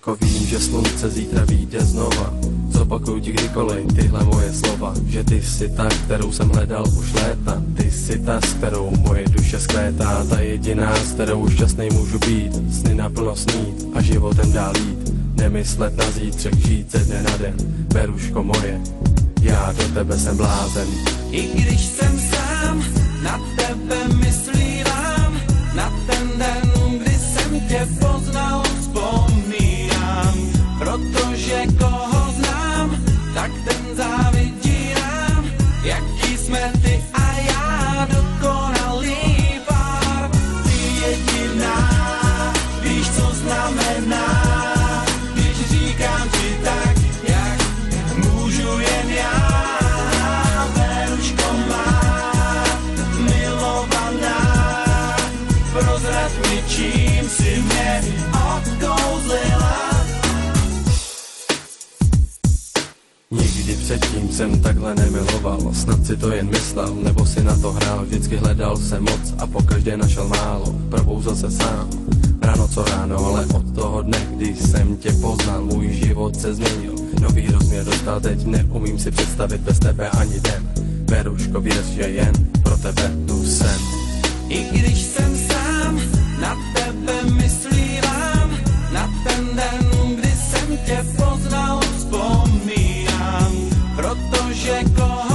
jako vím, že slunce zítra vyjde znova. Zopakuju ti kdykoliv tyhle moje slova, že ty jsi ta, kterou jsem hledal už léta. Ty jsi ta, s kterou moje duše skvétá, ta jediná, s kterou šťastnej můžu být, sny naplno snít a životem dál jít. Nemyslet na zítřek, žít ze dne na den, Beruško moje, já do tebe jsem blázen. I když jsem sám, na tebe myslívám, na ten den, kdy jsem tě poznal, vzpomínám, protože koho znám, tak ten závidí nám, jaký jsme ty a já, dokonalý pár. Ty jediná, víš, co znamená, když říkám ti tak, jak můžu jen já. Beruško má, milovaná, prozrať mi, čím si mě odkouzlila. Nikdy předtím jsem takhle nemiloval, snad si to jen myslel, nebo si na to hrál. Vždycky hledal jsem moc a pokaždé našel málo, probouzal se sám, ráno co ráno, ale od toho dne, když jsem tě poznal, můj život se změnil. Nový rozměr dostal, teď neumím si představit bez tebe ani den. Beruško, věř, že jen pro tebe tu jsem. I když jsem sám, na tebe myslívám, na ten den, kdy jsem tě poznal, vzpomínám, protože koho